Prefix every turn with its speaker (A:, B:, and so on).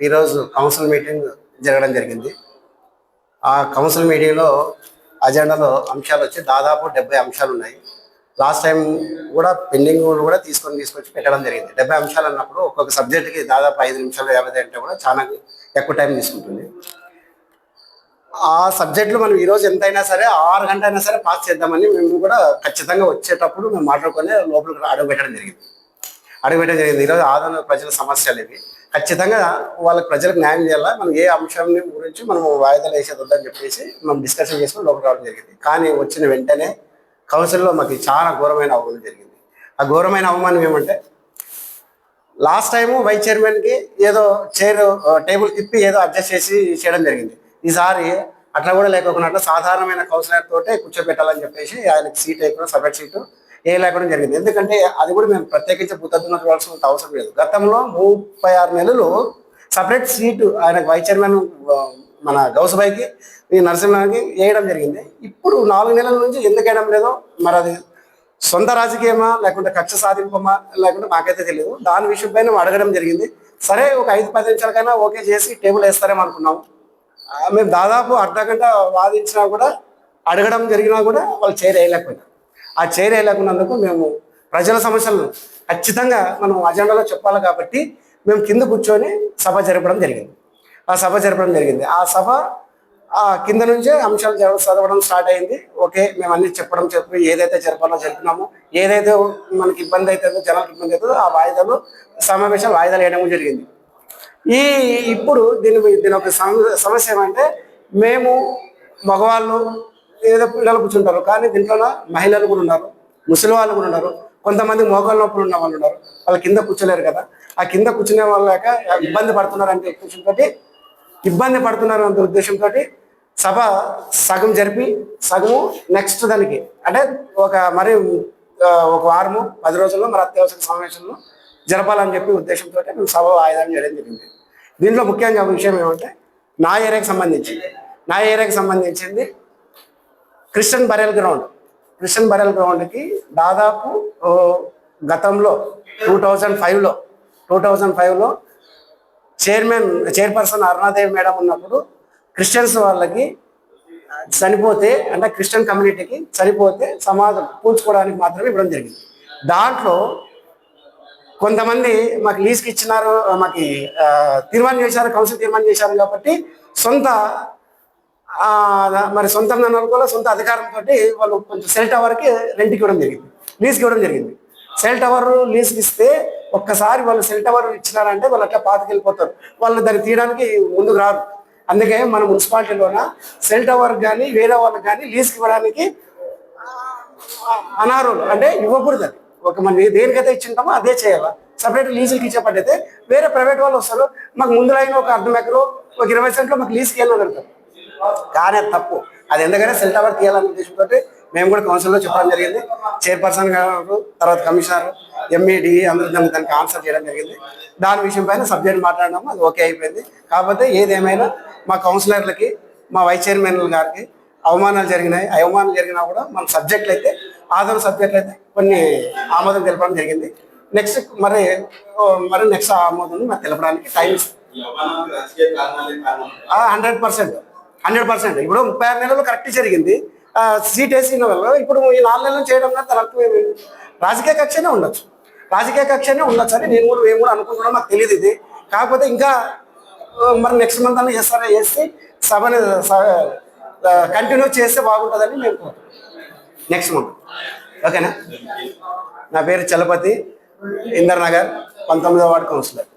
A: ఈరోజు council meeting జరగడం జరిగింది. ఆ కౌన్సిల్ మీటింగ్లో అజెండాలో అంశాలు వచ్చి దాదాపు 70 అంశాలు ఉన్నాయి. లాస్ట్ టైం కూడా పెండింగ్ కూడా తీసుకొచ్చి పెట్టడం జరిగింది. 70 అంశాలు అన్నప్పుడు ఒక్కొక్క సబ్జెక్ట్కి దాదాపు 5 నిమిషాలు 50 అంటే కూడా చాలా ఎక్కువ టైం తీసుకుంటుంది. ఆ సబ్జెక్టులు మనం ఈరోజు ఎంతైనా సరే 6 గంటలు అయినా సరే పాస్ చేద్దామని మేము కూడా ఖచ్చితంగా వచ్చేటప్పుడు మేము మాట్లాడుకొని లోపలికి అడుగుపెట్టడం జరిగింది. ఈరోజు ఆదరణ ప్రజల సమస్యలు ఇవి ఖచ్చితంగా వాళ్ళకి ప్రజలకు న్యాయం చేయాలా, మనం ఏ అంశం గురించి మనం వాయిదాలు వేసేద్దని చెప్పేసి మనం డిస్కషన్ చేసుకుని లోపలికి రావడం జరిగింది. కానీ వచ్చిన వెంటనే కౌన్సిల్లో మాకు చాలా ఘోరమైన అవమానం జరిగింది. ఆ ఘోరమైన అవమానం ఏమంటే, లాస్ట్ టైము వైస్ చైర్మన్కి ఏదో టేబుల్ తిప్పి ఏదో అడ్జస్ట్ చేసి చేయడం జరిగింది. ఈసారి అట్లా కూడా లేకుండా సాధారణమైన కౌన్సిలర్ తోటే కూర్చోబెట్టాలని చెప్పేసి ఆయనకి సీట్ అయిపోయిన సపరేట్ సీటు ఏ లేకుండా జరిగింది. ఎందుకంటే అది కూడా మేము ప్రత్యేకించి భూతద్దున చూడాల్సినంత అవసరం లేదు. గతంలో 36 నెలలు సపరేట్ సీటు ఆయనకు వైస్ చైర్మన్ మన గౌసుబాయికి ఈ నరసింహానికి వేయడం జరిగింది. ఇప్పుడు 4 నెలల నుంచి ఎందుకు వేయడం లేదో మరి అది సొంత రాజకీయమా లేకుంటే కక్ష సాధింపమా లేకుంటే మాకైతే తెలియదు. దాని విషయం పైన అడగడం జరిగింది. సరే ఒక 5-10 నిమిషాలకైనా ఓకే చేసి టేబుల్ వేస్తారేమో అనుకున్నాము. మేము దాదాపు అర్ధగంట వాదించినా కూడా అడగడం జరిగినా కూడా వాళ్ళు చైర్ వేయలేకపోయినారు. ఆ చైర్ వేయలేకున్నందుకు మేము ప్రజల సమస్యలను ఖచ్చితంగా మనం అజెండాలో చెప్పాలి కాబట్టి మేము కింద కూర్చొని సభ జరపడం జరిగింది. ఆ సభ కింద నుంచే అంశాలు చదవడం స్టార్ట్ అయింది. ఓకే, మేము అన్ని చెప్పి ఏదైతే జరపాలో జరిపినామో, ఏదైతే మనకి ఇబ్బంది అవుతుందో జనాలకు ఇబ్బంది అవుతుందో ఆ సమావేశాలు వాయిదాలు వేయడం జరిగింది. ఇప్పుడు దీని ఒక సమస్య ఏమంటే, మేము మగవాళ్ళు ఏదో పిల్లలు కూర్చుంటారు, కానీ దీంట్లో మహిళలు కూడా ఉన్నారు, ముసలి వాళ్ళు కూడా ఉన్నారు, కొంతమంది మోకాళ్ళ నొప్పులు ఉన్న వాళ్ళు ఉన్నారు. వాళ్ళు కింద కూర్చోలేరు కదా. ఆ కింద కూర్చునే వాళ్ళక ఇబ్బంది పడుతున్నారు అనే ఉద్దేశంతో సభ సగం జరిపి సగము నెక్స్ట్ దానికి అంటే ఒక వారము 10 రోజుల్లో మరి అత్యవసర సమావేశంలో జరపాలని చెప్పి ఉద్దేశంతో మేము సభ వాయిదాలు చేయడం జరిగింది. దీంట్లో ముఖ్యంగా విషయం ఏమంటే, నా ఏరియాకి సంబంధించింది క్రిస్టియన్ బరియల్ గ్రౌండ్కి దాదాపు గతంలో 2005లో చైర్పర్సన్ అరుణాదేవి మేడం ఉన్నప్పుడు క్రిస్టియన్స్ వాళ్ళకి చనిపోతే, అంటే క్రిస్టియన్ కమ్యూనిటీకి చనిపోతే సమాధులు పూడ్చుకోవడానికి మాత్రమే ఇవ్వడం జరిగింది. దాంట్లో కొంతమంది మాకు లీజ్కి ఇచ్చినారు, మాకు తీర్మానం చేశారు, కౌన్సిల్ తీర్మానం చేశారు కాబట్టి సొంతంగా అనుకోలే, సొంత అధికారంతో వాళ్ళు కొంచెం సెల్ టవర్కి లీజ్కి ఇవ్వడం జరిగింది. సెల్ టవర్ లీజ్కి ఇస్తే ఒక్కసారి వాళ్ళు సెల్ టవర్ ఇచ్చినారంటే వాళ్ళు అట్లా పాతికెళ్ళిపోతారు. వాళ్ళు దాన్ని తీయడానికి ముందుకు రారు. అందుకే మన మున్సిపాలిటీలోన సెల్ టవర్ కానీ వేరే వాళ్ళకి కానీ లీజ్కి ఇవ్వడానికి అనర్హులు, అంటే ఇవ్వకూడదు. అది ఒక మనం దేనికైతే ఇచ్చింటామో అదే చేయాలి. సపరేట్ లీజులకి ఇచ్చేపట్టయితే వేరే ప్రైవేట్ వాళ్ళు వస్తారు, మాకు ముందు అయిన ఒక 1/2 ఎకరం ఒక 20 సెంట్లు మాకు లీజ్కి వెళ్ళగలుగుతాం. కానీ అది తప్పు. అది ఎందుకంటే సెల్ టవర్ తీయాలనే ఉద్దేశంతో మేము కూడా కౌన్సిల్లో చెప్పడం జరిగింది. చైర్పర్సన్ గారు, తర్వాత కమిషనర్, ఎంఈడి అందరూ దానికి ఆన్సర్ చేయడం జరిగింది. దాని విషయం పైన సబ్జెక్ట్ మాట్లాడినాము, అది ఓకే అయిపోయింది. కాకపోతే ఏదేమైనా మా కౌన్సిలర్లకి, మా వైస్ చైర్మన్ గారికి అవమానాలు జరిగినా కూడా మన సబ్జెక్టులు అయితే కొన్ని ఆమోదం తెలపడం జరిగింది. నెక్స్ట్ నెక్స్ట్ ఆమోదం తెలపడానికి టైం 100%. ఇప్పుడు 36 నెలలు కరెక్ట్ జరిగింది. సీట్ వేసిన వల్ల ఇప్పుడు ఈ 4 నెలలు చేయడం తన రాజకీయ కక్షనే ఉండొచ్చు అని మేము కూడా అనుకుంటున్నాం. మాకు తెలియదు ఇది. కాకపోతే ఇంకా నెక్స్ట్ మంత్ అన్న చేసి సభని కంటిన్యూ చేస్తే బాగుంటుందని మేము నెక్స్ట్ మంత్. ఓకేనా? నా పేరు చలపతి, ఇందర్ నగర్ 19వ వార్డు కౌన్సిలర్.